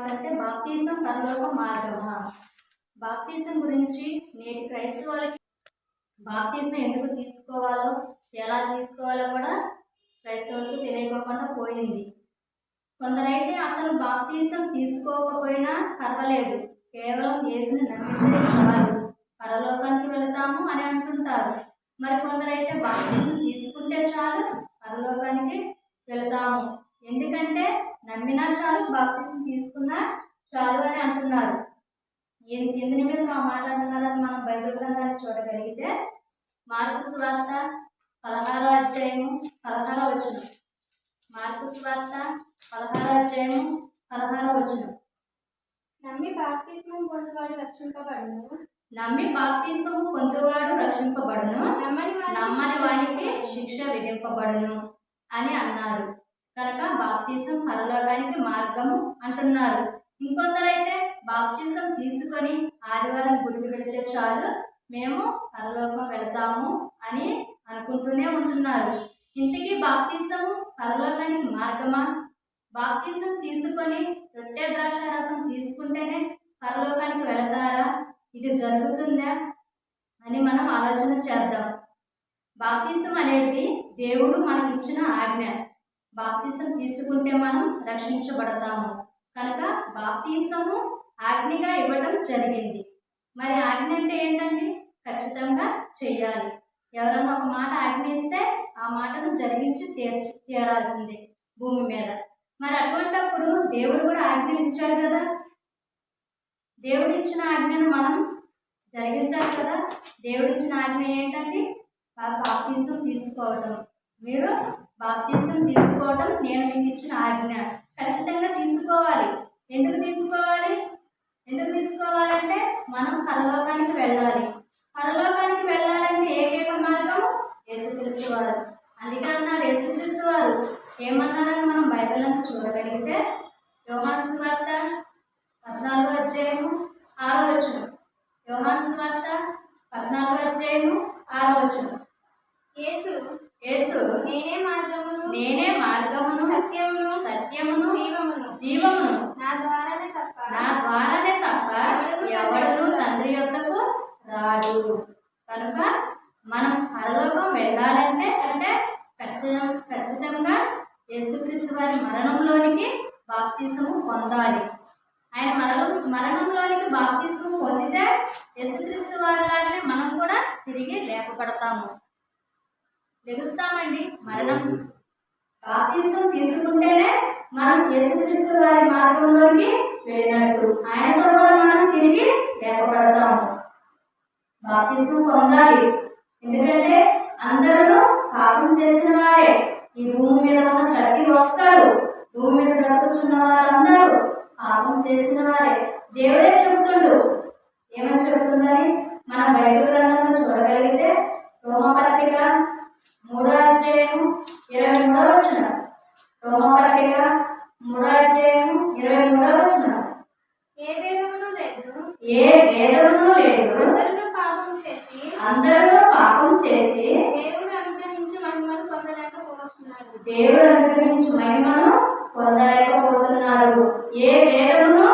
అంటే బాప్తిసం పరలోక మార్గమా? బాప్తిసం గురించి నేటి క్రైస్తవులకి బాప్తిసం ఎందుకు తీసుకోవాలో, ఎలా తీసుకోవాలో కూడా క్రైస్తవులకు తెలియకోకుండా పోయింది. కొందరైతే అసలు బాప్తిసం తీసుకోకపోయినా పర్వాలేదు, కేవలం యేసుని నమ్మితే చాలు, పరలోకానికి వెళతాము అని అంటుంటారు. మరి కొందరైతే బాప్తిసం తీసుకుంటే చాలు, పరలోకానికి వెళతాము, ఎందుకంటే నమ్మినా చాలు, బాప్తిసం తీసుకున్నా చాలు అని అంటున్నారు. ఎందు నిమిత్తం మాట్లాడుతున్నారని మనం బైబిల్ గ్రంథాన్ని చూడగలిగితే మార్కు సువార్త 16వ అధ్యాయము 16వ వచనం. మార్కు సువార్త 16వ అధ్యాయము 16వ వచనం. నమ్మి బాప్తిస్మము పొందువాడు రక్షింపబడును. నమ్మి బాప్తిస్మము పొందువాడు రక్షింపబడును, నమ్మని వానికి శిక్ష విధింపబడును అని అన్నారు. కనుక బాప్తిసం పరలోకానికి మార్గము అంటున్నారు. ఇంకొందరైతే బాప్తిసం తీసుకొని ఆదివారం గుడికి వెళితే చాలు, మేము పరలోకం వెళతాము అని అనుకుంటూనే ఉంటున్నారు. ఇంతకీ బాప్తిసము పరలోకానికి మార్గమా? బాప్తిసం తీసుకొని రొట్టె ద్రాక్ష రసం తీసుకుంటేనే పరలోకానికి వెళతారా? ఇది జరుగుతుందా అని మనం ఆలోచన చేద్దాం. బాప్తిసం అనేది దేవుడు మనకిచ్చిన ఆజ్ఞ. బాప్తిసం తీసుకుంటే మనం రక్షించబడతాము. కనుక బాప్తిసము ఆజ్ఞగా ఇవ్వడం జరిగింది. మరి ఆజ్ఞ అంటే ఏంటండి? ఖచ్చితంగా చెయ్యాలి. ఎవరన్నా ఒక మాట ఆజ్ఞ ఇస్తే ఆ మాటను జరిగించి తీరాల్సిందే భూమి మీద. మరి అటువంటప్పుడు దేవుడు కూడా ఆజ్ఞ ఇచ్చాడు కదా, దేవుడు ఇచ్చిన ఆజ్ఞను మనం జరిగించాలి కదా. దేవుడు ఇచ్చిన ఆజ్ఞ ఏంటండి? బాప్తిసం తీసుకోవడం. మీరు బాప్తిసం తీసుకోవడం నేను మీకు ఇచ్చిన ఆజ్ఞ. ఖచ్చితంగా తీసుకోవాలి. ఎందుకు తీసుకోవాలి? ఎందుకు తీసుకోవాలంటే మనం పరలోకానికి వెళ్ళాలి. పరలోకానికి వెళ్ళాలంటే ఏకైక మార్గం యేసుక్రీస్తు వారు. అందుకే అన్నారు యేసుక్రీస్తు వారు ఏమన్నారని మనం బైబిల్ అంతా చూడగలిగితే యోహాను సువార్త 14వ అధ్యాయము 6వ వచనం. యోహాను సువార్త 14వ అధ్యాయము 6వ వచనం. యేసు నేనే మార్గమును సత్యమును జీవమును నా ద్వారానే తప్ప ఎవడును తండ్రి యొద్దకు రాడు. కనుక మనం పరలోకం వెళ్ళాలంటే ఖచ్చితంగా యేసుక్రీస్తు వారి మరణంలోనికి బాప్తిసము పొందాలి. ఆయన మరణంలోనికి బాప్తిసము పొందితే యేసుక్రీస్తు వారిలాగానే మనం కూడా తిరిగి లేపబడతాము, లెగుస్తామండి. బాప్తిసం తీసుకుంటేనే మనం యేసుక్రీస్తు వారి మార్గంలోకి వెళ్ళినట్టు, ఆయనతో కూడా మనం తిరిగి లేపబడతాము. బాప్తిసం పొందాలి, ఎందుకంటే అందరూ పాపం చేసిన వారే. ఈ భూమి మీద ఉన్న ప్రతి ఒక్కరు, భూమి మీద బ్రతుకుతున్న వారందరూ పాపం చేసిన వారే. దేవుడే చెబుతుండు. ఏమని చెబుతుందని మన బైబిల్ గ్రంథంలో చూడగలిగితే రోమపత్రిక 3వ అధ్యాయము 23వ వచనం. రోమపత్రిక 3వ అధ్యాయము 23వ వచనం. ఏ భేదమును లేదు, అందరూ పాపం చేసి దేవుడు అనుగ్రహించు మహిమను పొందలేకపోతున్నారు. ఏ భేదమును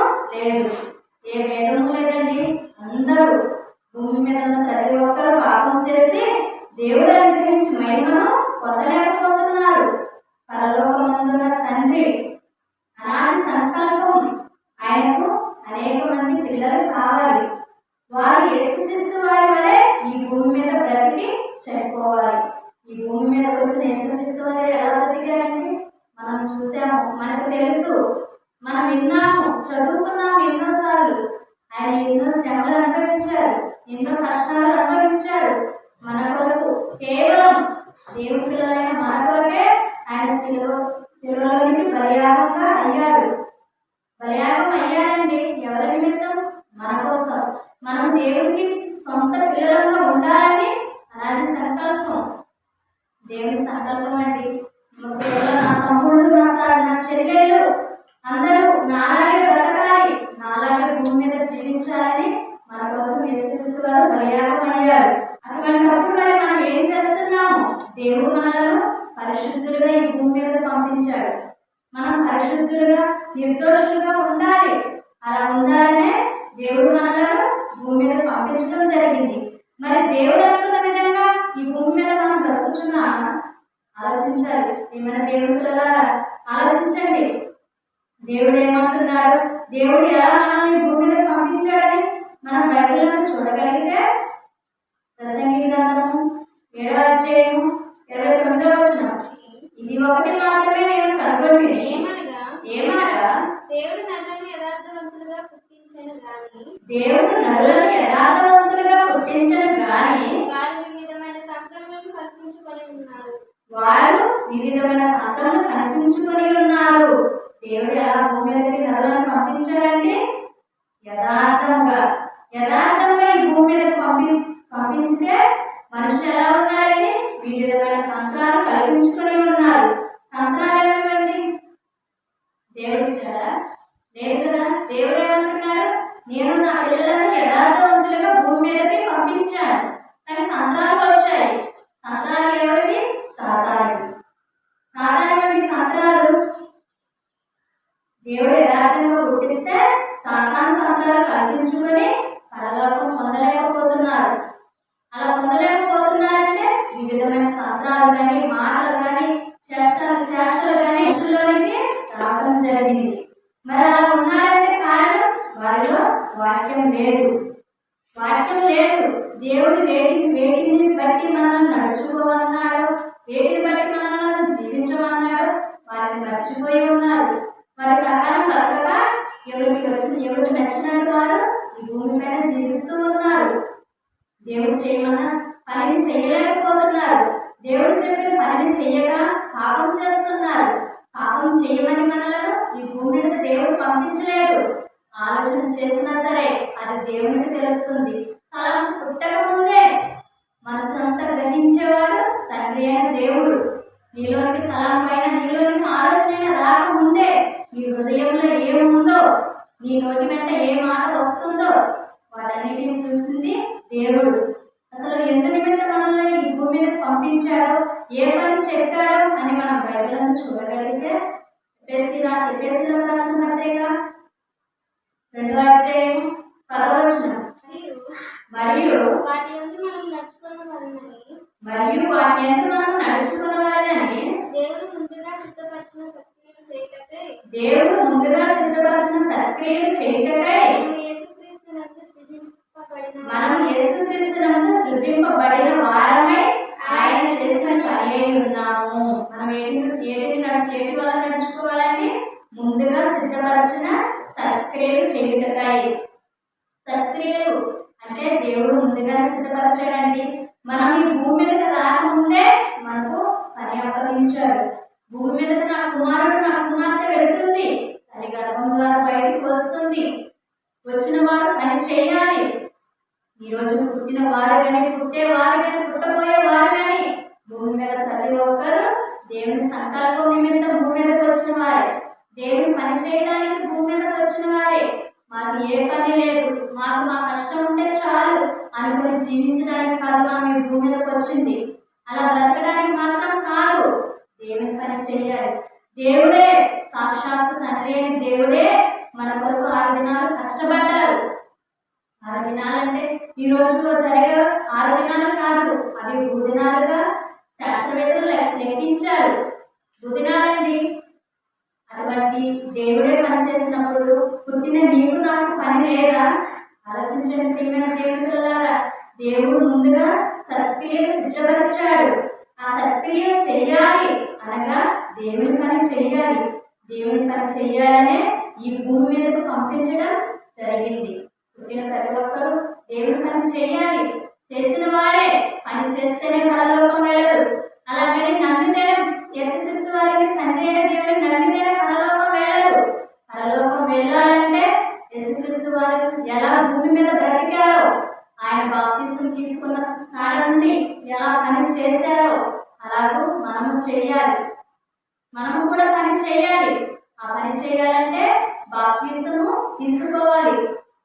లేదండి. అందరూ భూమి మీద ఉన్న ప్రతి ఒక్కరు పాపం చేసి దేవుడు అనుగ్రహించి మహిమను పొందలేకపోతున్నారు. పరలోకమందున్న తండ్రి అనాది సంకల్పం, ఆయనకు అనేక మంది పిల్లలు కావాలి. వారు యేసుక్రీస్తు వారి వలె ఈ భూమి మీద బ్రతికి చనిపోవాలి. ఈ భూమి మీద వచ్చిన యేసుక్రీస్తు వారు ఎలా బ్రతికారండి? మనం చూసాము, మనకు తెలుసు, మనం విన్నాము, చదువుకున్నాము ఎన్నోసార్లు. ఆయన ఎన్నో శ్రమలు అనుభవించారు, ఎన్నో కష్టాలు అనుభవించారు. మన కొరకు, కేవలం దేవుని పిల్లలైన మన కొరకే ఆయన శిలువలోనికి బలియాగం అయ్యారండి. ఎవరి నిమిత్తం? మన కోసం. మనం దేవుడికి సొంత పిల్లలుగా ఉండాలని అనాది సంకల్పం, దేవుని సంకల్పం అండి. నా తమ్ముళ్ళు, నా చెల్లెళ్ళు అందరూ నాలాగే బ్రతకాలి, నాలాగే భూమి మీద జీవించాలని మన కోసం యేసుక్రీస్తు వారు బలియాగం అయ్యారు. అటువంటిప్పుడు మరి మనం ఏం చేస్తున్నాము? దేవుడు మనలను పరిశుద్ధులుగా ఈ భూమి మీద పంపించాడు. మనం పరిశుద్ధులుగా నిర్దోషులుగా ఉండాలి. పంపించడం జరిగింది. మరి దేవుడు అనుకున్న విధంగా ఈ భూమి మీద మనం బ్రతుకుతున్నామా? ఆలోచించాలి. ఏమైనా దేవుడు పిల్లలారా ఆలోచించండి. దేవుడు ఏమంటున్నాడు, దేవుడు ఎలా మనల్ని భూమి మీద పంపించాడని మనం బైబిల్లో చూడగలిగితే ప్రసంగి గ్రంథము 7వ అధ్యాయము 29వ వచనం, ఇది ఒకటి మాత్రమే నేను కనుగొంటిని. ఏమనగా దేవుడు నరులను యథార్థవంతులుగా పుట్టించను గాని దేవుడు నరులను యథార్థవంతులుగా పుట్టించను గాని వారు వివిధమైన తంత్రములను కల్పించుకొని ఉన్నారు. వారు వివిధమైన తంత్రములు కనిపించుకొని ఉన్నారు. దేవుడు ఎలా భూమి మీదకి నరులను పంపించాడంటే యథార్థంగా ఈ భూమి మీదకి పంపించితే మనుషులు ఎలా ఉన్నారండి? వివిధమైన తంత్రాలు కల్పించుకొని ఉన్నారు. తంత్రాలు ఏమేమండి? దేవుడు ఇచ్చారా? లేదు కదా. దేవుడు ఏమంటున్నాడు, నేను నా పిల్లలను యథార్థవంతులుగా భూమి మీదకి పంపించాను, కానీ తంత్రాలు వచ్చాయి. తంత్రాలు ఎవరివి? సాతానువి. తంత్రాలు దేవుడు యథార్థంగా పుట్టిస్తే సాతాను తంత్రాలు కల్పించుకొని పరలోకం పొందలేకపోతున్నారు. అలా పొందలేకపోతున్నారంటే వివిధమైన తంత్రాలు కానీ, మాటలు కానీ, చేష్టలు కానీ మనుషుల్లోనికి రావడం జరిగింది. మరి అలా ఉన్నారంటే కారణం వారిలో వాక్యం లేదు. దేవుడు వేటిని బట్టి మనల్ని నడుచుకోమన్నాడు, వేటిని బట్టి మనల్ని జీవించమన్నాడు, వారిని మర్చిపోయి ఉన్నారు. వారి ప్రకారం బతకగా ఎవరికి నచ్చినట్టు వారు ఈ భూమి పైన జీవిస్తూ ఉన్నారు. దేవుడు చేయమన్న పనిని చేయలేకపోతున్నారు. దేవుడు చెప్పిన పనిని చేయగా పాపం చేస్తున్నారు. పాపం చేయమని మనలను ఈ భూమి మీద దేవుడు పంపించలేదు. ఆలోచన చేసినా సరే అది దేవునికి తెలుస్తుంది. తలం పుట్టక ముందే మనసంతా గ్రహించేవాడు తండ్రి అయిన దేవుడు. నీలోనికి తలం పైన నీలోనికి ఆలోచన రాకముందే నీ హృదయంలో ఏముందో, నీ నోటి వెంట ఏ మాట వస్తుందో వాటన్నిటిని చూసింది దేవుడు. అసలు ఎందు నిమిత్తం మనల్ని ఈ భూమి మీద పంపించాడో, ఏ పని చెప్పాడో అని మనం బైబిల్ను చూడగలిగితే ఎఫెసీయులకు రాసిన పత్రిక 2వ అధ్యాయం 10వ వచనం, మరియు వాటి నుంచి మనం నడుచుకున్న వలనని దేవుడు ముందుగా సిద్ధపరిచిన సత్క్రియలు చేయుటకై మనం యేసుక్రీస్తునందు సృజింపబడిన వారమై ఆయన చేసిన పని అయి ఉన్నాము. మనం ఏటి వల్ల నడుచుకోవాలండి? ముందుగా సిద్ధపరిచిన సత్క్రియలు చేయుటకై. సత్క్రియలు అంటే దేవుడు ముందుగా సిద్ధపరచాడండి. మనం ఈ భూమి మీదకి రాకముందే మనకు పని అప్పగించాడు. భూమి మీదకి నా కుమార్తె వెళ్తుంది, తల్లి గర్భం ద్వారా బయటకు వస్తుంది. వచ్చిన వారు పని చేయాలి. ఈరోజు పుట్టిన వారు కానీ, పుట్టేవారు కానీ, పుట్టబోయే వారు కానీ భూమి మీద ప్రతి ఒక్కరూ దేవుని సంకల్పం నిమిత్తం భూమి మీదకి వచ్చిన వారే. దేవుని పని చేయడానికి భూమి మీదకి వచ్చిన వారే. మాకు ఏ పని లేదు, మా కష్టం ఉంటే చాలు అనుకుని జీవించడానికి కాదు మనం ఈ భూమి మీదకి వచ్చింది. అలా బ్రతకడానికి మాత్రం కాదు, దేవుని పని చేయాలి. దేవుడే సాక్షాత్తు తండ్రి అయిన దేవుడే మన కొరకు 6 దినాలు కష్టపడ్డారు. 6 దినాలంటే ఈ రోజులో జరిగే 6 దినాలు కాదు, అవి భూదినాలుగా శాస్త్రవేత్తలు లెక్కించారు. భూదినాలండి. అటువంటి దేవుడే పని చేసినప్పుడు పుట్టిన నీకు నాకు పని లేదా? ఆలోచించండి ప్రియమైన దేవుని పిల్లలారా. దేవుడు ముందుగా సత్క్రియలు సిద్ధపరిచాడు. ఆ సత్క్రియ చెయ్యాలి అనగా దేవుని పని చెయ్యాలి. దేవుని పని చెయ్యాలనే ఈ భూమి మీదకు పంపించడం జరిగింది. పుట్టిన ప్రతి ఒక్కరూ దేవుని పని చేయాలి. చేసిన వారే పని చేస్తేనే పరలోకం వెళ్ళరు. అలాగని నమ్మితేనే యేసుక్రీస్తు వారిని తండ్రి అయిన దేవుని నమ్మితేనే పరలోకం వెళ్ళరు. పరలోకం వెళ్ళాలంటే యేసుక్రీస్తు వారు ఎలా భూమి మీద బ్రతికారో, ఆయన బాప్తిసం తీసుకున్న కాడ నుండి ఎలా పని చేశారో అలాగూ మనము చేయాలి. మనము కూడా పని చేయాలి. ఆ పని చేయాలంటే బాప్తిసము తీసుకోవాలి.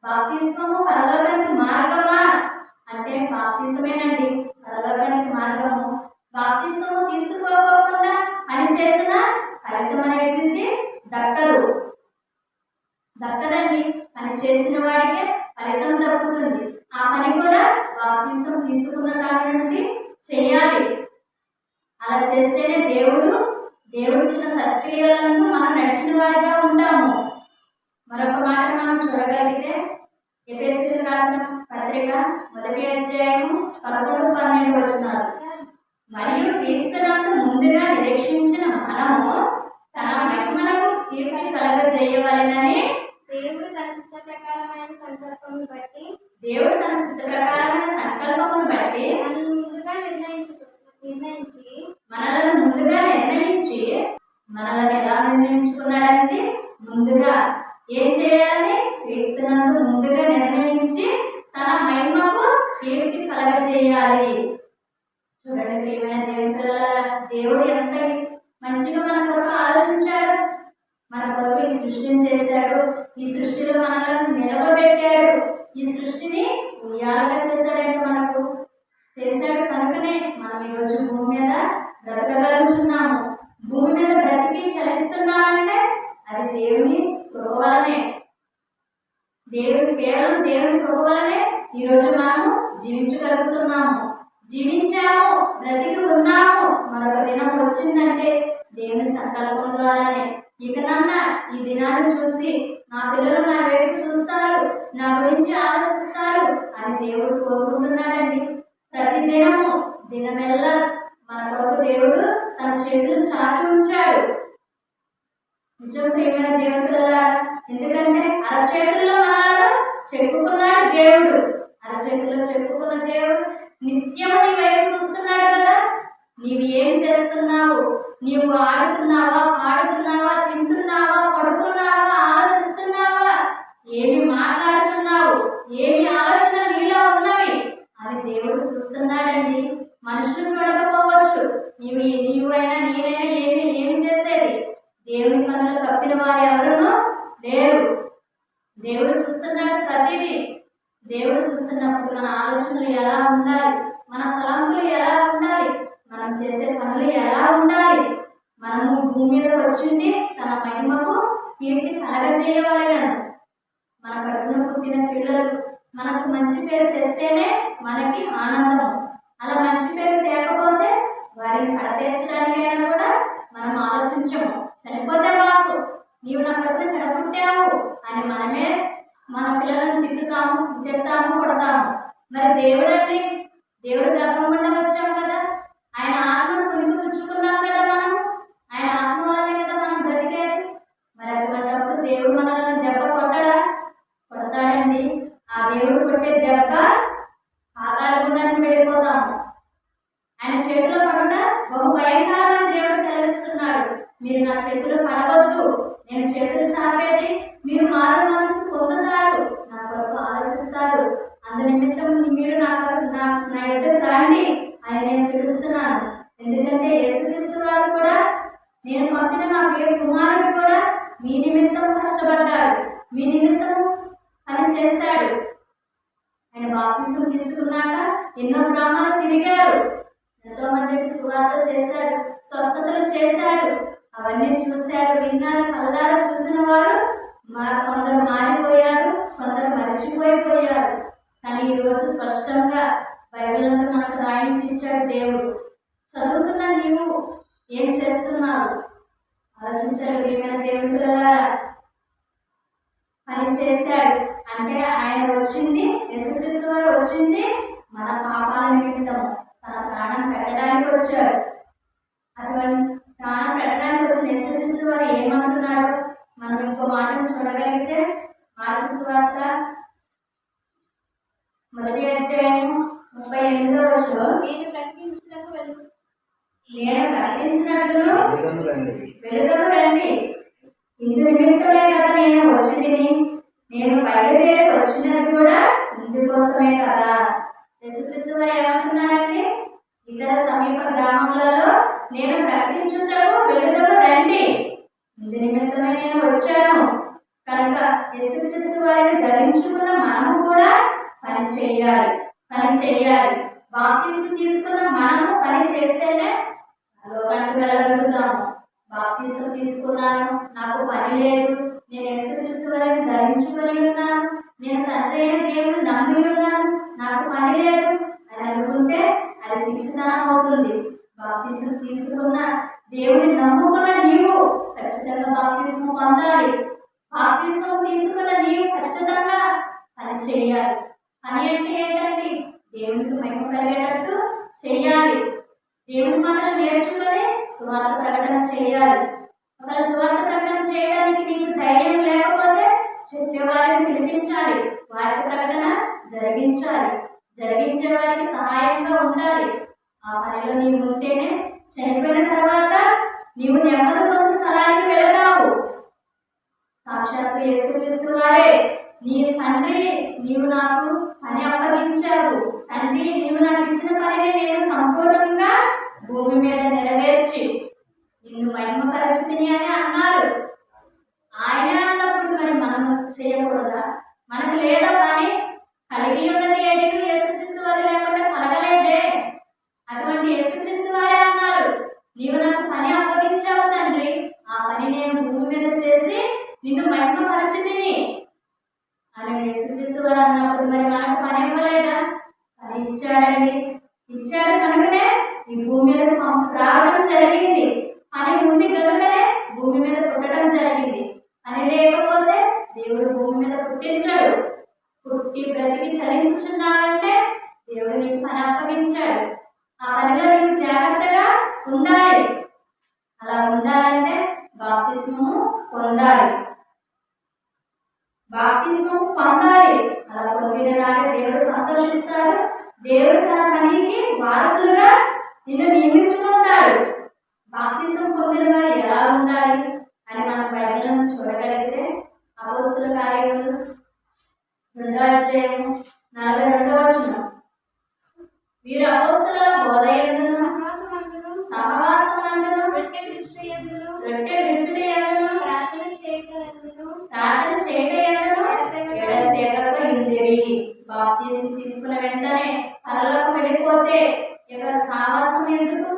బాప్తిస్మము పరలోకానికి మార్గమా అంటే బాప్తిసమేనండి పరలోకానికి మార్గము. బాప్తిస్మము తీసుకోకుండా పని చేసిన ఫలితం అనేది దక్కదండి. పని చేసిన వాడికే ఫలితం దక్కుతుంది. ఆ పని కూడా బాప్తిసం తీసుకున్న కాడి నుండి చేయాలి. అలా చేస్తేనే దేవుడు ఇచ్చిన సత్క్రియలందు మనం నడిచిన వారిగా ఉంటాము. మరొక మాట మనం చూడగలిగితే ఎఫెసీయులకు రాసిన పత్రిక 1వ అధ్యాయము 11-12 వచనాలు. మరియు క్రీస్తునందు ముందుగా నిరీక్షించిన మనము తన మహిమలకు కీర్తి కలగజేయవలెనని దేవుడు తన చిత్త ప్రకారమైన సంకల్పమును బట్టి మనల్ని ముందుగా నిర్ణయించి మనల్ని ఎలా నిర్ణయించుకున్నాడంటే ముందుగా ఏం చేయాలి? క్రీస్తునందు ముందుగా నిర్ణయించి తన మహిమకు కీర్తి కలగజేయాలి. చూడండి ప్రియమైన దేవుని పిల్లలారా, దేవుడు ఎంత మంచిగా మన కొరకు ఆలోచించాడు. మన కొరకు ఈ సృష్టిని చేశాడు. ఈ సృష్టిలో మనల్ని నిలవబెట్టాడు. ఈ సృష్టిని ఉయ్యాలుగా చేశాడంటే మనకు చేశాడు కనుకనే మనం ఈరోజు భూమి మీద బ్రతకగలుగుతున్నాము. భూమి మీద బ్రతికి చలిస్తున్నామంటే అది దేవుని కృప వలనే. కేవలం దేవుని కృప వలనే ఈరోజు మనము జీవించగలుగుతున్నాము. జీవించాము, బ్రతికి ఉన్నాము. మరొక దినం వచ్చిందంటే దేవుని సంకల్పం ద్వారానే. ఇకనన్నా ఈ దినాన్ని చూసి నా పిల్లలు నా వైపు చూస్తారు, నా గురించి ఆలోచిస్తారు అని దేవుడు కోరుకుంటున్నాడండి. ప్రతి దినమెల్లా మన కొరకు దేవుడు తన చేతులు చాటి ఉంచాడు. నిజం ప్రియమైన దేవుని పిల్లలారా, ఎందుకంటే అరచేతుల్లో మనలను చెక్కుకున్నాడు దేవుడు. అరచేతుల్లో చెక్కుకున్న దేవుడు నిత్యము నీ వైపు చూస్తున్నాడు కదా. నీవు ఏం చేస్తున్నావు? నీవు ఆడుతున్నావా, పాడుతున్నావా, తింటున్నావా, పడుకున్నావా, ఆలోచిస్తున్నావా, ఏమి మాట్లాడుతున్నావు, ఏమి ఆలోచన నీలో ఉన్నవి అని దేవుడు చూస్తున్నాడండి. మనుషులు చూడకపోవచ్చు, నీవైనా నేనైనా ఏమి చేసేది? దేవుని కనులు కప్పిన వారు ఎవరునూ లేరు. దేవుడు చూస్తున్నాడు ప్రతిదీ. దేవుడు చూస్తున్నప్పుడు మన ఆలోచనలు ఎలా ఉండాలి, మన తలంపులు ఎలా ఉండాలి, మనం చేసే పనులు ఎలా ఉండాలి. మనము భూమి మీదకి వచ్చింది తన మహిమకు కీర్తి కలగజేయవలెనని. మన కడుపున పుట్టిన పిల్లలు మనకు మంచి పేరు తెస్తేనే మనకి ఆనందము. అలా మంచి పేరు తేకపోతే వారిని కడతీర్చడానికైనా కూడా మనం ఆలోచించము. చనిపోతే బాగు, నీవు నా కడుపున చెడపుట్టావు అని మనమే మన పిల్లలను తిడతాము, కొడతాము. మరి దేవుడు గర్భం గుండా వచ్చాం కదా, ఆయన ఆత్మను పుచ్చుకున్నాం కదా. ఆయన ఆత్మ వల్లనే కదా మనం బ్రతికేది. మరి అటువంటిప్పుడు దేవుడు మనల్ని దెబ్బ కొడతాడండి. ఆ దేవుడు కొట్టే దెబ్బ పాతాళ గుండానికి వెళ్ళిపోతాము. ఆయన చేతిలో పడుట బహు భయంకరమైన దేవుడు సెలవిస్తున్నాడు. మీరు నా చేతిలో పడవద్దు, నేను చేతులు చాపేది మీరు మారు మనసు పొందుతారు, నా కొరకు ఆలోచిస్తారు, అందు నిమిత్తం మీరు నా ఎదురు రండి అని నేను పిలుస్తున్నాను. ఎందుకంటే యేసుక్రీస్తు వారు కూడా, నేను పంపిన నా ప్రియ కుమారుడు కూడా మీ నిమిత్తం కష్టపడ్డాడు, మీ నిమిత్తం పని చేశాడు. ఆయన బాప్తిసం తీసుకున్నాక ఎన్నో గ్రామాలు తిరిగారు, ఎంతో మందికి సువార్త చేశాడు, స్వస్థతలు చేశాడు. అవన్నీ చూశారు, విన్నారు, కళ్ళారా చూసిన వారు కొందరు మారిపోయారు, కొందరు మర్చిపోయిపోయారు. కానీ ఈరోజు స్పష్టంగా బైబిల్ అంతా మనకు రాయించి ఇచ్చాడు దేవుడు. చదువుతున్న నీవు ఏం చేస్తున్నావు ఆలోచించాలి ప్రియమైన దేవుని పిల్లలారా. పని చేశాడు అంటే ఆయన వచ్చింది, యేసుక్రీస్తు వారు వచ్చింది మన పాపాల నిమిత్తము, తన ప్రాణం పెట్టడానికి వచ్చాడు. అటువంటి ప్రాణం పెట్టడానికి వచ్చిన యేసుక్రీస్తు వారు ఏమంటున్నాడు? మనం ఇంకో మాటను చూడగలిగితే మార్కు సువార్త 1వ అధ్యాయము 38వ వచనం, నేను ప్రకటించినట్లును వెలుగము రండి, ఇందు నిమిత్తమే కదా నేను వచ్చింది, నేను బయలుదేరి వచ్చినది కూడా ఇందుకోసమే కదా. యేసుక్రీస్తు వారు ఏమంటున్నారంటే, ఇతర సమీప గ్రామములలో నేను ప్రకటించుటకు వెలుగము రండి, ఇందు నిమిత్తమే నేను వచ్చాను. కనుక యేసుక్రీస్తు వారిని ధరించుకున్న మనము కూడా పని చేయాలి. బాప్తిసం తీసుకున్న మనము పని చేస్తేనే లోకానికి వెళ్ళగలుగుతాము. బాప్తిసం తీసుకున్నాను, నాకు పని లేదు, నేను యేసుక్రీస్తు వారిని ధరించుకొని ఉన్నాను, నేను తండ్రి అయిన దేవుని నమ్మి ఉన్నాను, పని లేదు అని అనుకుంటే అది పిచ్చితనం అవుతుంది. బాప్తిసం తీసుకున్న దేవుని నమ్ముకున్న నీవు ఖచ్చితంగా బాప్తిసం పొందాలి. బాప్తిసం తీసుకున్న నీవు ఖచ్చితంగా పని చేయాలి. పని అంటే ఏంటండి? దేవునికి మహిమ కలిగేటట్టు చేయాలి. దేవుని మాటలు నేర్చుకొని సువార్త ప్రకటన చేయాలి. ఒకవేళ సువార్త ప్రకటన చేయడానికి నీకు ధైర్యం లేకపోతే చెప్పేవారిని పిలిపించాలి, వారి ప్రకటన జరిగించాలి, జరిగించే వారికి సహాయంగా ఉండాలి. ఆ పనిలో నీవు ఉంటేనే చనిపోయిన తర్వాత నీవు నెమ్మది పొందు స్థలానికి వెళతావు. సాక్షాత్తు యేసుక్రీస్తు వారే, నీ తండ్రి నీవు నాకు పని అప్పగించావు, తండ్రి నీవు నాకు ఇచ్చిన పనిని నేను సంపూర్ణంగా భూమి మీద నెరవేర్చి నిన్ను మహిమపరచుతిని అని అన్నారు. ఆయన అన్నప్పుడు మరి మనం చేయకూడదా? మనకు లేదా పని? కలిగి ఉన్నది ఏది యేసుక్రీస్తు వారి లేకుండా కలగలేదే. అటువంటి యేసుక్రీస్తు వారే అన్నారు, నీవు నాకు పని అప్పగించావు తండ్రి, ఆ పని నేను భూమి మీద చేసి నిన్ను మహిమపరచుతిని అని యేసుక్రీస్తు వారు అన్నప్పుడు మరి మనకు పని ఇవ్వలేదా? పని ఇచ్చాడండి. ఇచ్చాడు కనుకనే ఈ భూమి మీద రావడం జరిగింది. పని ఉంది కనుకనే భూమి మీద పుట్టడం జరిగింది. పని లేకపోతే దేవుడు భూమి మీద పుట్టించాడు. పుట్టి బ్రతికి చలించుచున్నావంటే దేవుడు నీకు పని అప్పగించాడు. ఆ పనిలో నీవు జాగ్రత్తగా ఉండాలి. అలా ఉండాలంటే బాప్తిస్మము పొందాలి. బాప్తిస్మము పొందాలి. అలా పొందిన నాడే దేవుడు సంతోషిస్తాడు. దేవుడు తన పనికి వారసులుగా నిన్ను నియమించుకుంటాడు. బాప్తిసం పొందిన వారు ఎలా ఉండాలి అని మనం బైబిల్ను చూడగలిగితే అపోస్తలుల కార్యములు 2వ అధ్యాయము 42వ వచనం, వీరు అపోస్తలుల బోధ యందును సహవాసమునందును రొట్టె విరుచుట యందును ప్రార్థన చేయుట యందును ఎడతెగక ఉండిరి. బాప్తిసం తీసుకున్న వెంటనే పరలోకం వెళ్ళిపోతే ఇక సహవాసం ఎందుకు?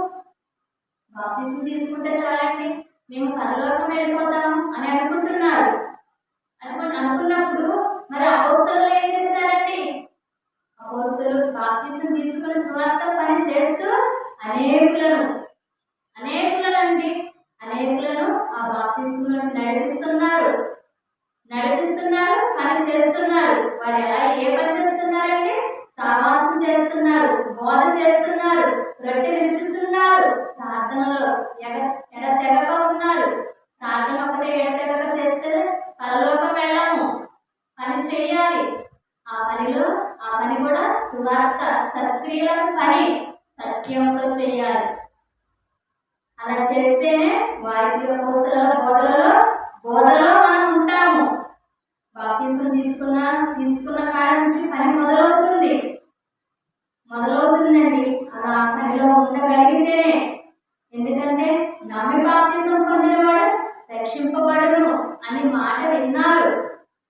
బాప్తిసం తీసుకుంటే చాలండి, మేము పరలోకం వెళ్ళిపోతాము అని అనుకుంటున్నారు. అనుకున్నప్పుడు మరి అపోస్తలులు ఏం చేశారండి? అపోస్తలులు బాప్తిసం తీసుకుని సువార్త పని చేస్తూ అనేకులను ఆ బాప్తిసంలో నడిపిస్తున్నారు, పని చేస్తున్నారు. వారు ఎలా ఏ పని చేస్తున్నారంటే సహవాసం చేస్తున్నారు, బోధ చేస్తున్నారు, రొట్టె విరుచుతున్నారు, ప్రార్థనలో ఎడతెగక ఉన్నారు. ప్రార్థన ఒకటే ఎడతెగక చేస్తే పరలోకం వెళ్ళము. పని చేయాలి. ఆ పని కూడా సువార్త సత్క్రియల పని, సత్యంతో చేయాలి. అలా చేస్తేనే వారికి అపోస్తలుల బోధలో మనం ఉంటాము. బాప్తిసం తీసుకున్న కాడ నుంచి పని మొదలవుతుందండి. అలా పనిలో ఉండగలిగితేనే. ఎందుకంటే నమ్మి బాప్తిసం పొందినవాడు రక్షింపబడును అని మాట విన్నారు.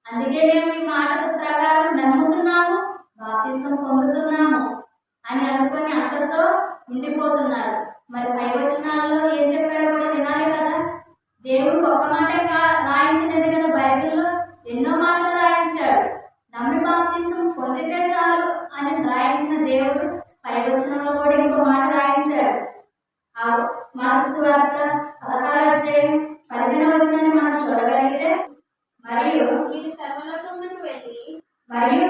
అందుకే మేము ఈ మాట ప్రకారం నమ్ముతున్నాము, బాప్తిసం పొందుతున్నాము అని అనుకొని అంతటితో ఉండిపోతున్నారు. మరి పై వచనాల్లో ఏం చెప్పాడో కూడా వినాలి కదా. దేవుడు ఒక్క మాటే రాయించినది కదా, బైబిల్లో ఎన్నో మాటలు రాయించాడు. నమ్మి బాప్తిసం పొందితే చాలు అని రాయించిన దేవుడు పై వచనంలో కూడా ఇంకో మాట రాయించాడు. ఆ మార్కు సువార్త 16వ అధ్యాయం 15వ వచనాన్ని మనం చూడగలిగితే, మరియు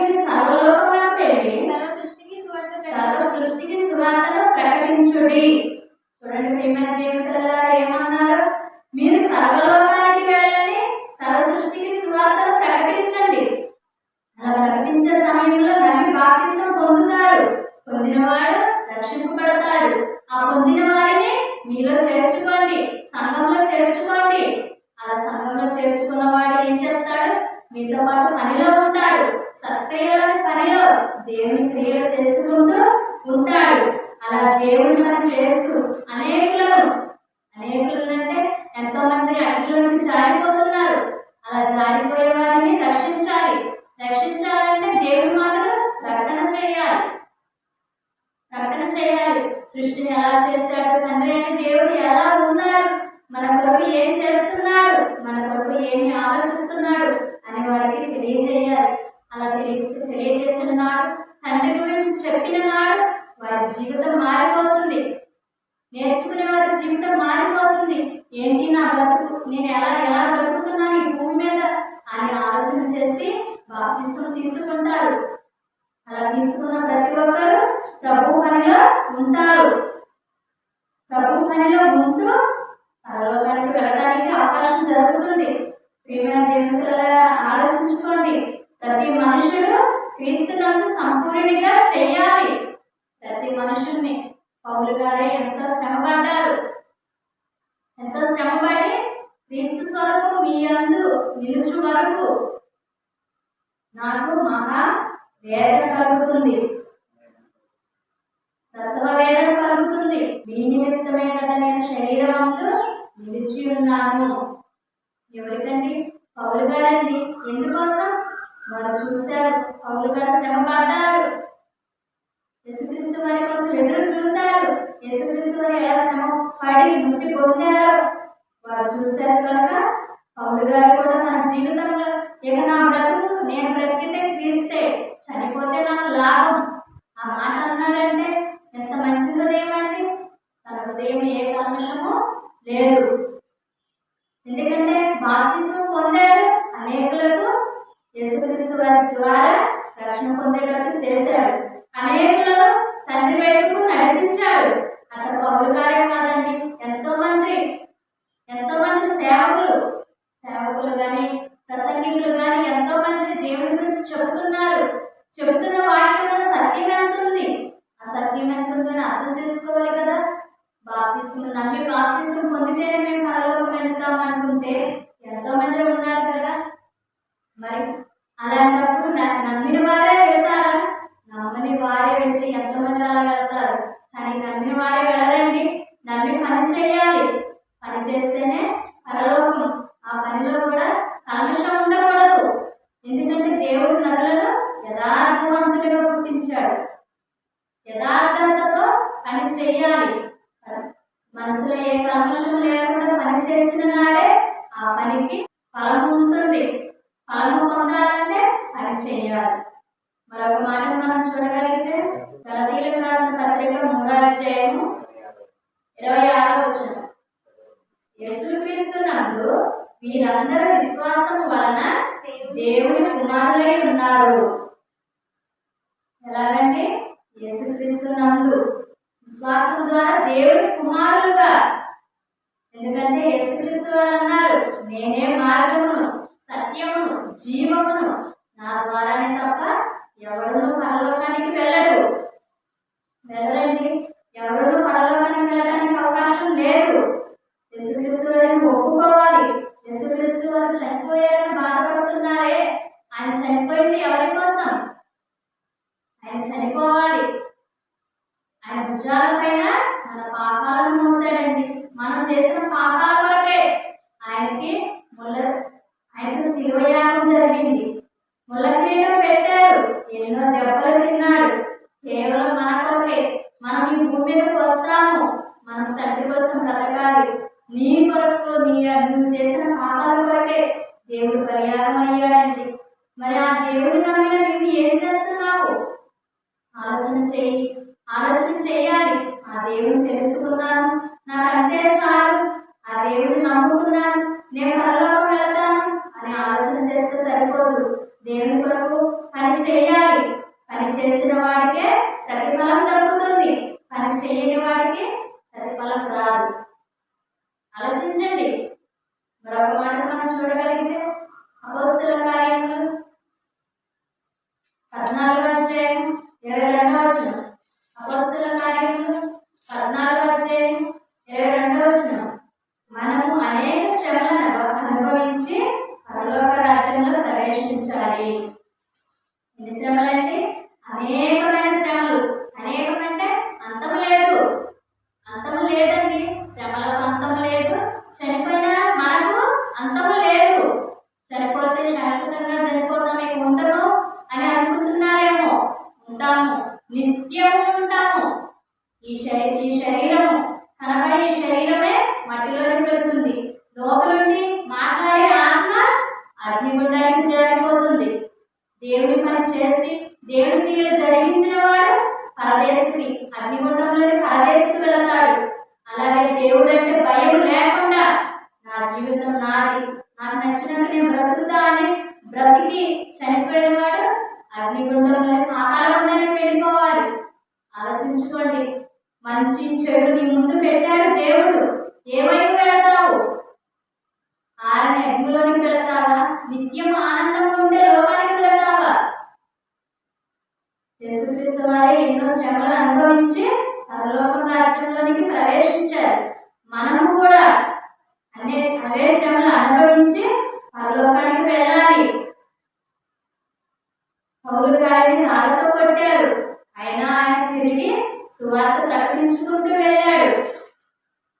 మీరు సర్వలోకమునకు వెళ్ళి సర్వ సృష్టికి సువార్తను ప్రకటించుడి. చూడండి ప్రియమైన దేవుని పిల్లలారా, ఏమన్నారు? మీరు సర్వలోకానికి వెళ్ళండి, సర్వ సృష్టికి సువార్తను ప్రకటించండి. అలా ప్రకటించే సమయంలో నమ్మి బాప్తిసం పొందుతారు. పొందినవాడు రక్షింపబడతాడు. ఆ పొందిన వారిని మీలో చేర్చుకోండి, సంఘంలో చేర్చుకోండి. అలా సంఘంలో చేర్చుకున్నవాడు ఏం చేస్తాడు? మీతో పాటు పనిలో ఉంటాడు. సత్క్రియలోని పనిలో దేవుని క్రియలు చేసుకుంటూ ఉంటాడు. అలా దేవుని పని చేస్తూ అనేకులను అంటే ఎంతో మంది అగ్నిలోకి జారిపోతున్నారు. అలా జారిపోయే వారిని రక్షించాలంటే దేవుని మాటలు ప్రకటన చేయాలి. సృష్టిని ఎలా చేశాడు తండ్రి అని, దేవుడు ఎలా ఉన్నాడు, మన కొరకు ఏం చేస్తున్నాడు, మన కొరకు ఏమి ఆలోచిస్తున్నాడు అని వారికి తెలియజేయాలి. అలా తెలియజేసిన నాడు తండ్రి గురించి చెప్పిన నాడు వారి జీవితం మారిపోతుంది. నేర్చుకునే వారి జీవితం మారిపోతుంది. ఏంటి నా బ్రతుకు, నేను ఎలా బ్రతుకుతున్నాను ఈ భూమి మీద అని ఆలోచన చేసి బాప్తిసం తీసుకుంటారు. అలా తీసుకున్న ప్రతి ఒక్కరు ప్రభు పనిలో ఉంటారు. ప్రభు పనిలో ఉంటూ పరలోకానికి వెళ్ళడానికి అవకాశం జరుగుతుంది. ప్రియమైన దేవుని పిల్లలారా, ఆలోచించుకోండి. ప్రతి మనుషుడు క్రీస్తునందు సంపూర్ణిగా చేయాలి. ప్రతి మనుషుల్ని పౌలు గారే ఎంతో శ్రమపడ్డారు. ఎంతో శ్రమపడి క్రీస్తు స్వరూపం మీ యందు నిలుచు వరకు నాకు మహా వేదన కలుగుతుంది, ప్రసవ వేదన కలుగుతుంది. మీ నిమిత్తమే కదా నేను శరీరమందు నిలిచి ఉన్నాను. ఎవరికండి? పౌలు గారండి. ఎందుకోసం? వారు చూశారు, పౌలు గారు శ్రమ పడ్డారు. యేసుక్రీస్తు వారి కోసం ఎదురు చూశారు. యేసుక్రీస్తు వారు ఎలా శ్రమ పడి మృతి పొందారు వారు చూశారు కనుక పౌలు గారు కూడా తన జీవితంలో ఇక నా బ్రతుకు, నేను బ్రతికితే క్రీస్తే, చనిపోతే నాకు లాభం ఆ మాట అన్నారంటే ఎంత మంచి హృదయం అండి. తన హృదయం ఏ కల్మషము లేదు. ఎందుకంటే బాప్తిస్మం పొందాడు, అనేకులకు యేసుక్రీస్తు వారి ద్వారా రక్షణ పొందేటట్టు చేశాడు, అనేకులను తండ్రి వైపుకు నడిపించాడు. అక్కడ పౌలు గారే కాదండి, ఎంతో మంది సేవకులు కానీ ప్రసంగికులు కానీ ఎంతో మంది దేవుని గురించి చెబుతున్నారు. చెబుతున్న వాక్యంలో సత్యం ఎంత ఉంది, ఆ సత్యం ఎంత ఉందని అర్థం చేసుకోవాలి కదా. బాప్తిస్మం నమ్మి బాప్తిస్మం పొందితేనే మేము పరలోకం వెళ్తాం అనుకుంటే ఎంతో మంది ఉన్నారు కదా. మరి అలాంటప్పుడు నమ్మిన వారే వెళ్తారా? నమ్మని వారే వెళితే ఎంతమంది అలా వెళ్తారు. కానీ నమ్మిన వారే వెళ్ళరండి. నమ్మి పని చేయాలి. పని చేస్తేనే పరలోకం. ఆ పనిలో కూడా కల్మషం ఉండకూడదు. ఎందుకంటే దేవుడు నరులను యథార్థవంతులుగా గుర్తించాడు. యథార్థతతో పని చేయాలి. మనసులో ఏ కల్మషం లేకుండా పని చేసిన నాడే ఆ పనికి ఫలము ఉంటుంది. ఫలము పొందాలంటే పని చేయాలి. మరొక మాటను మనం చూడగలిగితే గలతీయులకు రాసిన పత్రిక 3వ అధ్యాయము 26వ వచనం. యేసుక్రీస్తు నందు వీరందరూ విశ్వాసము వలన దేవుని కుమారులై ఉన్నారు. ఎలాగంటే యేసుక్రీస్తు నందు విశ్వాసం ద్వారా దేవుని కుమారులుగా. ఎందుకంటే యేసుక్రీస్తు వారు అన్నారు, నేనే మార్గమును సత్యమును జీవమును, నా ద్వారానే తప్ప ఎవడును పరలోకానికి వెళ్ళరండి. ఎవరును పరలోకానికి వెళ్ళడానికి అవకాశం లేదు. యేసుక్రీస్తు వారిని ఒప్పుకోవాలి. యేసుక్రీస్తు వారు చనిపోయారని బాధపడుతున్నారే, ఆయన చనిపోయింది ఎవరి కోసం? ఆయన చనిపోవాలి. ఆయన భుజాల పైన మన పాపాలను మోసాడండి. మనం చేసిన పాపాల కొరకే ఆయనకి శిలువ యాగం జరిగింది. ముళ్ళ కిరీటం పెట్టారు. ఎన్నో దెబ్బలు తిన్నాడు. కేవలం మన కొరకే. మనం ఈ భూమి మీదకి వస్తాము, మనం తండ్రి కోసం బ్రతకాలి. నీ కొరకు నువ్వు చేసిన పాపాల కొరకే దేవుడు పరిహారం అయ్యాడండి. మరి ఆ దేవుడు నమ్మిన నువ్వు ఏం చేస్తున్నావు? ఆలోచన చేయాలి. ఆ దేవుని తెలుసుకున్నాను, నాకంతే చాలు, ఆ దేవుడిని నమ్ముకున్నాను, నేను పరలోకం వెళ్తాను అని ఆలోచన చేస్తే సరిపోదు. దేవుని కొరకు పని చేయాలి. పని చేసిన వాడికే ప్రతిఫలం దక్కుతుంది. పని చేయని వాడికి ప్రతిఫలం రాదు. ఆలోచించండి. మరొక మాట మనం చూడగలిగితే అపోస్తలుల కార్యములు 14వ అధ్యాయం 22వ వచనం. అపోస్తలుల కార్యములు 14వ అధ్యాయం 22వ వచనం. మనము అనేక శ్రమలను అనుభవించి పరలోక రాజ్యంలో ప్రవేశించాలి. ఎన్ని శ్రమలండి? అనేకమైన శ్రమలు. అనేకమంటే అంతము లేదండి. శ్రమలకు అంతము లేదు. చనిపోయినా మనకు అంతము లేదు. చనిపోతే శాశ్వతంగా చనిపోతామే, ఉండము అని అనుకుంటున్నారేమో. ఉంటాము, నిత్యము ఉంటాము. ఈ శరీరము కనబడే ఈ శరీరమే మట్టిలోకి వెళుతుంది. లోపలుండి మాట్లాడే ఆత్మ అగ్నిగుండానికి జారిపోతుంది. దేవుని పని చేసి దేవుని క్రియలు జరిగించిన వాడు పరదేశికి అగ్నిగుండంలోని పరదేశికి వెళతాడు. అలాగే దేవుడు అంటే భయం లేకుండా నా జీవితం నాది, నాకు నచ్చినట్టు నేను బ్రతుకుతా అని బ్రతికి చనిపోయిన వాడు అగ్నిగుండంలోని పాతాళగుండానికి వెళ్ళిపోవాలి. ఆలోచించుకోండి, మంచి చెడు నీ ముందు పెట్టాడు దేవుడు, ఏ వైపు వెళతావు? ఆరని అగ్నిలోనికి వెళతావా? నిత్యం ఆనందంగా ఉండే లోకానికి వెళతావా? యేసుక్రీస్తు వారే ఎన్నో శ్రమలు అనుభవించి పరలోకం రాజ్యంలోనికి ప్రవేశించారు. మనము కూడా అవే శ్రమలు అనుభవించి పరలోకానికి వెళ్ళాలి. పౌలు గారిని రాళ్ళతో కొట్టారు, అయినా ఆయన తిరిగి సువార్త ప్రకటించుకుంటూ వెళ్ళాడు.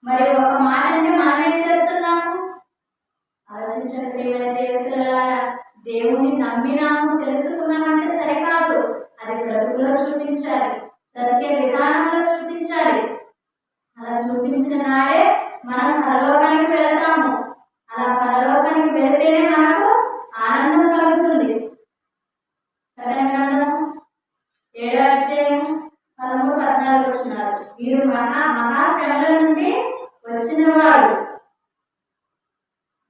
మరి ఒక మాట అంటే మనం ఏం చేస్తున్నాము? ఆలోచించండి ప్రియమైన దేవులారా, దేవుని నమ్మినాము తెలుసుకున్నామంటే సరికాదు, అది బ్రతుకులో చూపించాలి, బ్రతికే విధానంలో చూపించాలి. అలా చూపించిన నాడే మనం పరలోకానికి వెళతాము. అలా పరలోకానికి వెళితేనే మనకు ఆనందం కలుగుతుంది. ప్రకటన గ్రంథము 7వ అధ్యాయం 13-14 వచనాలు. వీరు మహాశ్రమల నుండి వచ్చిన వారు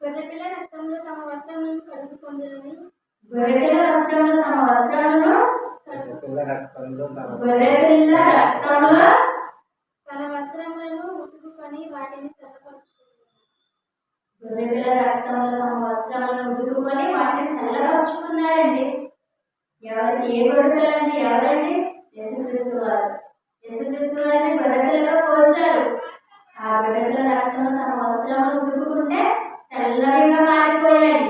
గొర్రెపిల్ల రక్తంలో తమ వస్త్రములను కడుగుకొందురని. గొర్రెపిల్ల వస్త్రములు తమ వస్త్రాలను గొర్రెపిల్ల రక్తంలో తన వస్త్రములను ఉతుకుకొని వాటిని తెల్లపరుచుకున్నారు. గొర్రెపిల్ల రక్తంలో తమ వస్త్రాలను ఉతుకుకొని వాటిని తెల్లపరుచుకున్నారండి. ఏ గొర్రెపిల్లండి? ఎవరండి? యేసుక్రీస్తు వారు. యేసుక్రీస్తు వారిని గొర్రెపిల్లగా పోల్చారు. ఆ గొర్రెపిల్ల రక్తంలో తమ వస్త్రాలను ఉతుకుకుంటే తెల్లవిగా మారిపోయాయి.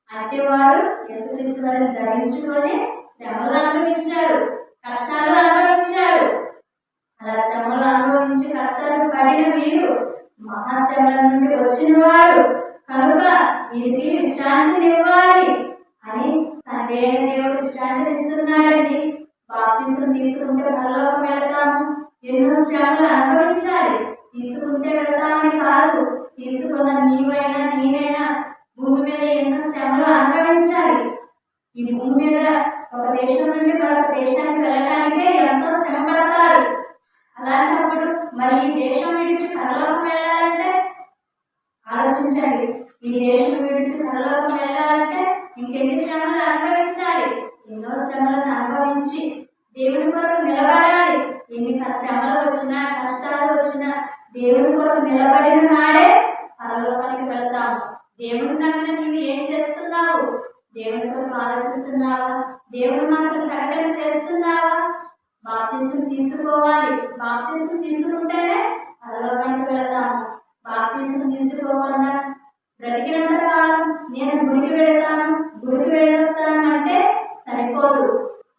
అంటే వారు యేసుక్రీస్తు వారిని ధరించుకొని శ్రమలు అనుభవించారు, కష్టాలు అనుభవించారు. అలా శ్రమలు అనుభవించి కష్టాలు పడిన వీరు మహాశ్రమల నుండి వచ్చిన వారు కనుక వీరికి విశ్రాంతినివ్వాలి అని తండ్రి అయిన దేవుడు విశ్రాంతిని ఇస్తున్నాడండి. బాప్తిసం తీసుకుంటే పరలోకం వెళతాము, ఎన్నో శ్రమలు అనుభవించాలి. తీసుకుంటే వెళతామని కాదు, తీసుకున్న నీవైనా నేనైనా భూమి మీద ఎన్నో శ్రమలు అనుభవించాలి. ఈ భూమి మీద ఒక దేశం నుండి మరొక దేశానికి వెళ్ళడానికే ఎంతో శ్రమ పడతారు. అలాంటప్పుడు మరి ఈ దేశం విడిచి పరలోకం వెళ్ళాలంటే ఆలోచించండి. ఈ దేశం విడిచి పరలోకం వెళ్ళాలంటే ఇంకెన్ని శ్రమలు అనుభవించాలి? ఎన్నో శ్రమలను అనుభవించి దేవుని కొరకు నిలబడాలి. ఎన్ని శ్రమలు వచ్చినా కష్టాలు వచ్చినా దేవుని కొరకు నిలబడిన నాడే పరలోకానికి వెళతాము. దేవుని నమ్మిన నీవు ఏం చేస్తున్నావు? దేవుని కొరకు ఆలోచిస్తున్నావా? దేవుని మాటలు ప్రకటన చేస్తున్నావా? బాప్తిసం తీసుకోవాలి. బాప్తిసం తీసుకుంటేనే పరలోకానికి వెళతాము. బాప్తిసం తీసుకోకుండా బ్రతికినంత కాలం నేను గుడికి వెళతాను, గుడికి వెళ్ళొస్తాను అంటే సరిపోదు.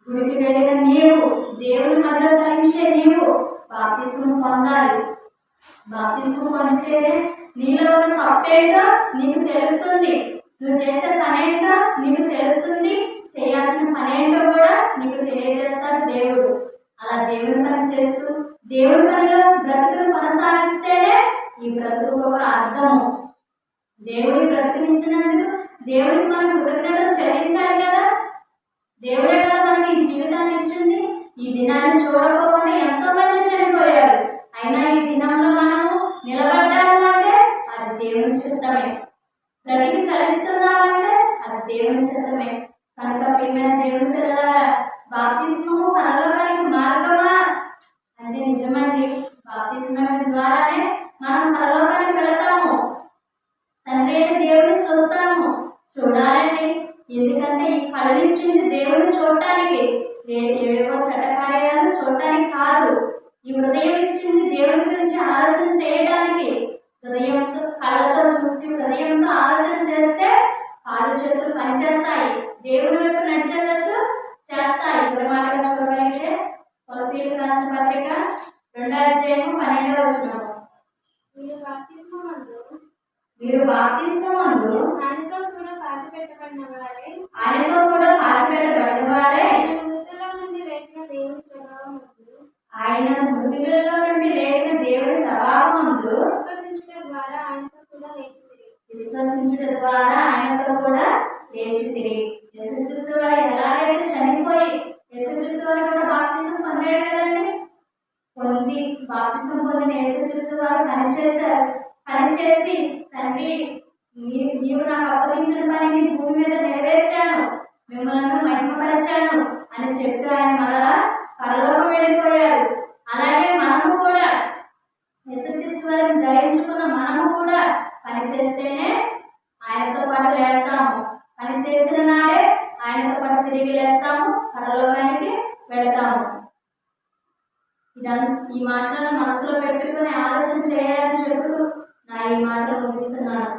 గుడికి వెళ్ళిన నీవు, దేవుని మధ్యలో కలిగించే నీవు బాప్తిసం పొందాలి. బాప్తిసం పొందితేనే నీలో ఉన్న తప్పేంటో నీకు తెలుస్తుంది, నువ్వు చేసే పనేంటో నీకు తెలుస్తుంది, చేయాల్సిన పనేంటో కూడా నీకు తెలియజేస్తాడు దేవుడు. అలా దేవుని పని చేస్తూ దేవుని పనిలో బ్రతుకును కొనసాగిస్తేనే ఈ బ్రతుకు ఒక అర్థము. దేవుడి బ్రతికినిచ్చినందుకు దేవుడికి మనం కృతజ్ఞతలు చెల్లించాలి కదా. దేవుడే కదా మనకి ఈ జీవితాన్ని ఇచ్చింది. ఈ దినాన్ని చూడకపోకుండా ఎంతో మంది చనిపోయారు, అయినా ఈ దినంలో మనము నిలబడ్డాము అంటే అది దేవుని చిత్తమే. బ్రతికి చలిస్తున్నామంటే అది దేవుని చిత్తమే. కనుక ప్రియమైన దేవుని పిల్లలారా, బాప్తిస్మము పరలోకానికి మార్గమా అంటే నిజమండి. బాప్తిస్మం ద్వారానే మనం పరలోకానికి వెళతాము, తండ్రి అయిన దేవుడిని చూస్తాము. చూడాలండి, ఎందుకంటే ఈ కళ్ళు ఇచ్చింది దేవుడిని చూడటానికి, ఏవేవో చట్టకార్యాలు చూడటానికి కాదు. ఈ హృదయం ఇచ్చింది దేవుడి గురించి ఆలోచన చేయడానికి. హృదయంతో కళ్ళతో చూసి హృదయంతో ఆలోచన చేస్తే కాళ్ళు చేతులు పనిచేస్తాయి, దేవుడి వైపు నడిచేటట్టు చేస్తాయి. ఇవరి మాటగా చూడగలిగితే కొలసీయులకు రాసిన పత్రిక 2వ అధ్యాయం 12వ వచనం. మీరు బాప్తిస్మమందు ఆయనతో కూడా పాతిపెట్టబడిన వారే మృతుల్లో నుండి లేచిన దేవుని ప్రభావం ఆయన మృతులలో నుండి లేచిన దేవుని ప్రభావమందు విశ్వసించుట ద్వారా ఆయనతో కూడా లేచితిరి. ఆయనతో కూడా లేచితిరి. యేసుక్రీస్తు వారు ఎలాగైతే పొందిన యేసుక్రీస్తు వారు పనిచేశారు. పనిచేసి తండ్రి నీవు నాకు అప్పగించిన పనిని భూమి మీద నెరవేర్చాను, మిమ్మల్ని మహిమపరచాను అని చెప్పి ఆయన మరలా పరలోకం వెళ్ళిపోయారు. అలాగే మనము కూడా యేసుక్రీస్తు వారిని ధరించుకున్న మనము కూడా పని చేస్తేనే ఆయనతో పాటు లేస్తాము. పని చేసిన నాడే ఆయనతో పాటు తిరిగి లేస్తాము, పరలోకానికి వెళతాము. ఈ మాటలను మనసులో పెట్టుకుని ఆలోచన చేయాలని చెబుతూ నా ఈ మాటలు ముగిస్తున్నాను.